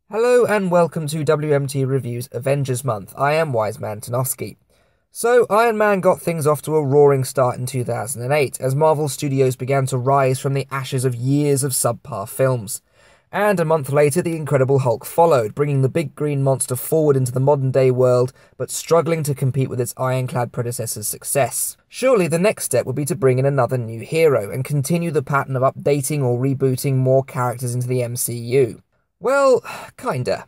Hello and welcome to WMT Reviews Avengers Month. I am Wiseman Tanofsky. So, Iron Man got things off to a roaring start in 2008 as Marvel Studios began to rise from the ashes of years of subpar films. And a month later, The Incredible Hulk followed, bringing the big green monster forward into the modern-day world, but struggling to compete with its ironclad predecessor's success. Surely the next step would be to bring in another new hero and continue the pattern of updating or rebooting more characters into the MCU. Well, kinda.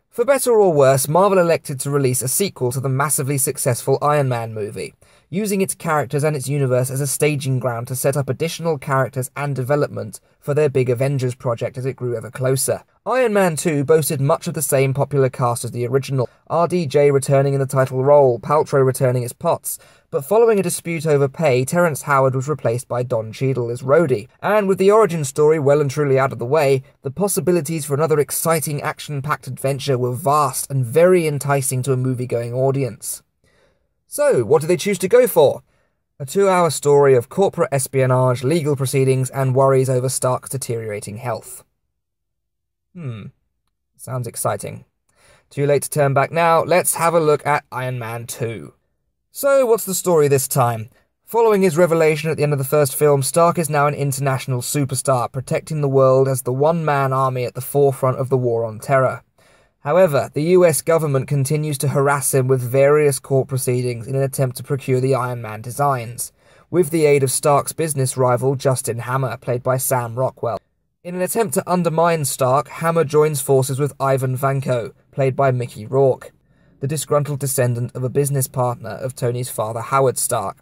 For better or worse, Marvel elected to release a sequel to the massively successful Iron Man movie, using its characters and its universe as a staging ground to set up additional characters and development for their big Avengers project as it grew ever closer. Iron Man 2 boasted much of the same popular cast as the original, RDJ returning in the title role, Paltrow returning as Potts, but following a dispute over pay, Terrence Howard was replaced by Don Cheadle as Rhodey, and with the origin story well and truly out of the way, the possibilities for another exciting action-packed adventure were vast and very enticing to a movie-going audience. So, what did they choose to go for? A 2-hour story of corporate espionage, legal proceedings, and worries over Stark's deteriorating health. Sounds exciting. Too late to turn back now, let's have a look at Iron Man 2. So, what's the story this time? Following his revelation at the end of the first film, Stark is now an international superstar, protecting the world as the one-man army at the forefront of the war on terror. However, the US government continues to harass him with various court proceedings in an attempt to procure the Iron Man designs, with the aid of Stark's business rival Justin Hammer, played by Sam Rockwell. In an attempt to undermine Stark, Hammer joins forces with Ivan Vanko, played by Mickey Rourke, the disgruntled descendant of a business partner of Tony's father Howard Stark.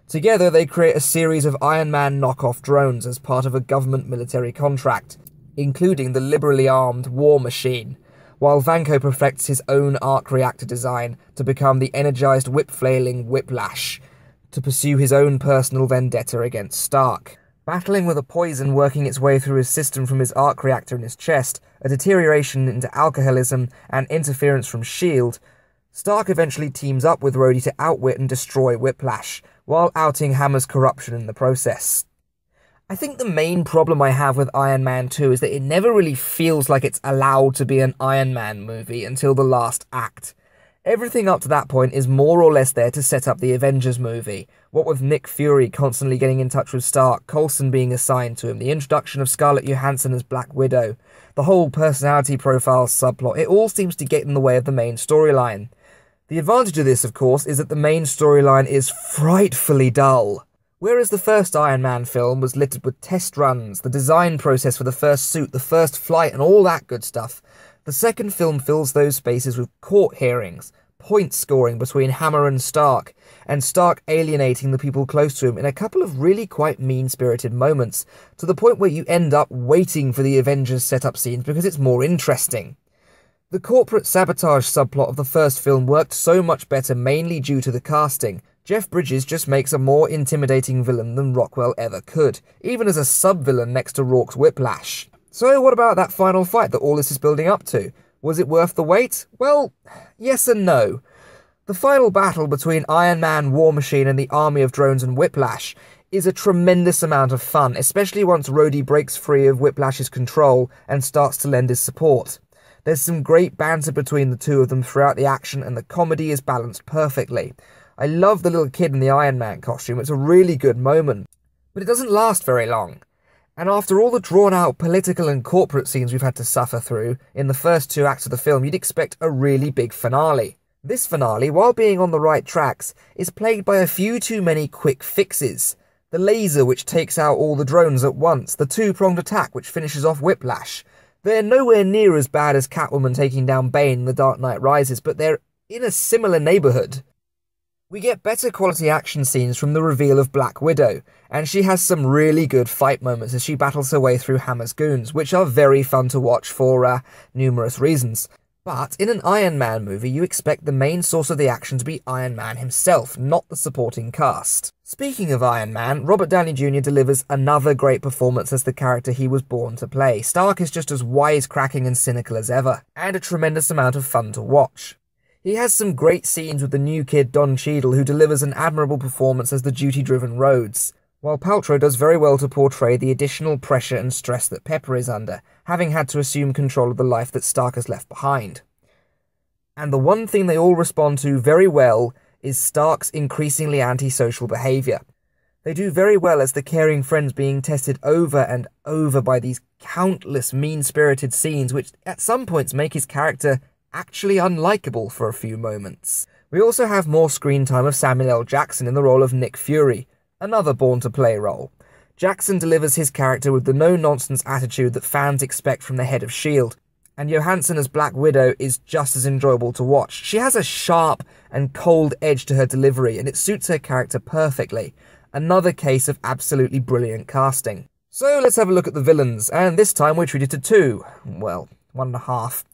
Together they create a series of Iron Man knockoff drones as part of a government military contract, including the liberally armed War Machine, while Vanko perfects his own arc reactor design to become the energized whip-flailing Whiplash, to pursue his own personal vendetta against Stark. Battling with a poison working its way through his system from his arc reactor in his chest, a deterioration into alcoholism, and interference from S.H.I.E.L.D., Stark eventually teams up with Rhodey to outwit and destroy Whiplash, while outing Hammer's corruption in the process. I think the main problem I have with Iron Man 2 is that it never really feels like it's allowed to be an Iron Man movie until the last act. Everything up to that point is more or less there to set up the Avengers movie, what with Nick Fury constantly getting in touch with Stark, Coulson being assigned to him, the introduction of Scarlett Johansson as Black Widow, the whole personality profile subplot, it all seems to get in the way of the main storyline. The advantage of this, of course, is that the main storyline is frightfully dull. Whereas the first Iron Man film was littered with test runs, the design process for the first suit, the first flight, and all that good stuff, the second film fills those spaces with court hearings, point scoring between Hammer and Stark alienating the people close to him in a couple of really quite mean-spirited moments, to the point where you end up waiting for the Avengers setup scenes because it's more interesting. The corporate sabotage subplot of the first film worked so much better mainly due to the casting. Jeff Bridges just makes a more intimidating villain than Rockwell ever could, even as a sub-villain next to Rourke's Whiplash. So what about that final fight that all this is building up to? Was it worth the wait? Well, yes and no. The final battle between Iron Man, War Machine, and the army of drones and Whiplash is a tremendous amount of fun, especially once Rhodey breaks free of Whiplash's control and starts to lend his support. There's some great banter between the two of them throughout the action, and the comedy is balanced perfectly. I love the little kid in the Iron Man costume, it's a really good moment. But it doesn't last very long. And after all the drawn-out political and corporate scenes we've had to suffer through in the first 2 acts of the film, you'd expect a really big finale. This finale, while being on the right tracks, is plagued by a few too many quick fixes. The laser which takes out all the drones at once, the two-pronged attack which finishes off Whiplash. They're nowhere near as bad as Catwoman taking down Bane in The Dark Knight Rises, but they're in a similar neighbourhood. We get better quality action scenes from the reveal of Black Widow, and she has some really good fight moments as she battles her way through Hammer's goons, which are very fun to watch for numerous reasons. But in an Iron Man movie, you expect the main source of the action to be Iron Man himself, not the supporting cast. Speaking of Iron Man, Robert Downey Jr. delivers another great performance as the character he was born to play. Stark is just as wisecracking and cynical as ever, and a tremendous amount of fun to watch. He has some great scenes with the new kid Don Cheadle, who delivers an admirable performance as the duty-driven Rhodes. while Paltrow does very well to portray the additional pressure and stress that Pepper is under, having had to assume control of the life that Stark has left behind. And the one thing they all respond to very well is Stark's increasingly antisocial behaviour. They do very well as the caring friends being tested over and over by these countless mean-spirited scenes which at some points make his character actually unlikable for a few moments. We also have more screen time of Samuel L. Jackson in the role of Nick Fury, another born-to-play role. Jackson delivers his character with the no-nonsense attitude that fans expect from the head of S.H.I.E.L.D., and Johansson as Black Widow is just as enjoyable to watch. She has a sharp and cold edge to her delivery, and it suits her character perfectly. Another case of absolutely brilliant casting. So let's have a look at the villains, and this time we're treated to two. Well, 1.5.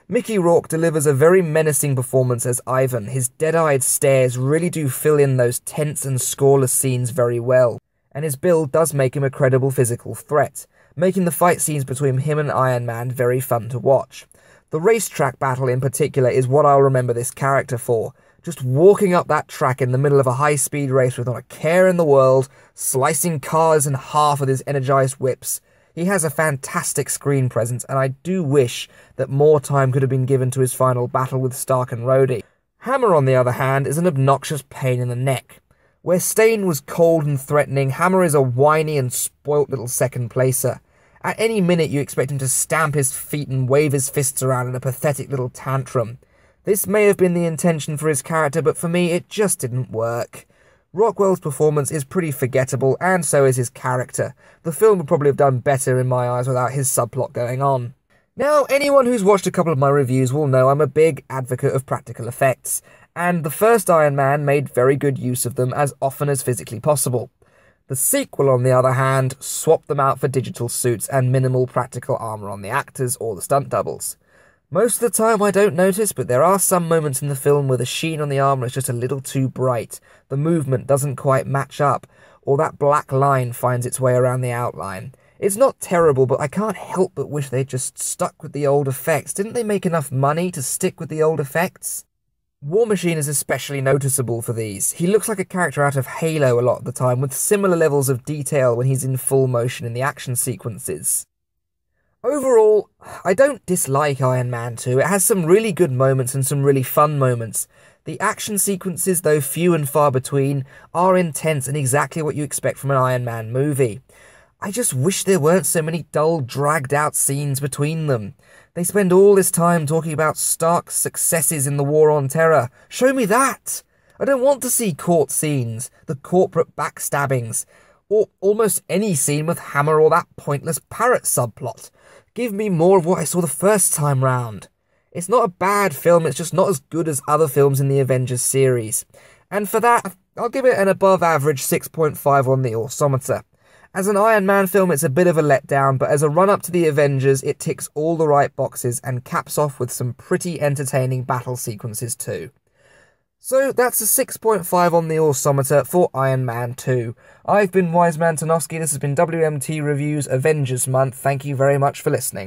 Mickey Rourke delivers a very menacing performance as Ivan. His dead-eyed stares really do fill in those tense and scoreless scenes very well, and his build does make him a credible physical threat, making the fight scenes between him and Iron Man very fun to watch. The racetrack battle in particular is what I'll remember this character for. Just walking up that track in the middle of a high-speed race with not a care in the world, slicing cars in half with his energized whips. He has a fantastic screen presence, and I do wish that more time could have been given to his final battle with Stark and Rhodey. Hammer, on the other hand, is an obnoxious pain in the neck. Where Stain was cold and threatening, Hammer is a whiny and spoilt little second-placer. At any minute you expect him to stamp his feet and wave his fists around in a pathetic little tantrum. This may have been the intention for his character, but for me it just didn't work. Rockwell's performance is pretty forgettable, and so is his character. The film would probably have done better in my eyes without his subplot going on. Now, anyone who's watched a couple of my reviews will know I'm a big advocate of practical effects, and the first Iron Man made very good use of them as often as physically possible. The sequel, on the other hand, swapped them out for digital suits and minimal practical armour on the actors or the stunt doubles. Most of the time I don't notice, but there are some moments in the film where the sheen on the armour is just a little too bright, the movement doesn't quite match up, or that black line finds its way around the outline. It's not terrible, but I can't help but wish they'd just stuck with the old effects. Didn't they make enough money to stick with the old effects? War Machine is especially noticeable for these. He looks like a character out of Halo a lot of the time, with similar levels of detail when he's in full motion in the action sequences. Overall, I don't dislike Iron Man 2. It has some really good moments and some really fun moments. The action sequences, though few and far between, are intense and exactly what you expect from an Iron Man movie. I just wish there weren't so many dull, dragged-out scenes between them. They spend all this time talking about Stark's successes in the War on Terror. Show me that! I don't want to see court scenes, the corporate backstabbings, or almost any scene with Hammer or that pointless parrot subplot. Give me more of what I saw the first time round. It's not a bad film, it's just not as good as other films in the Avengers series. And for that, I'll give it an above-average 6.5 on the Orsometer. As an Iron Man film, it's a bit of a letdown, but as a run-up to the Avengers, it ticks all the right boxes and caps off with some pretty entertaining battle sequences too. So that's a 6.5 on the Orsometer for Iron Man 2. I've been Wiseman Tanofsky, this has been WMT Reviews Avengers Month. Thank you very much for listening.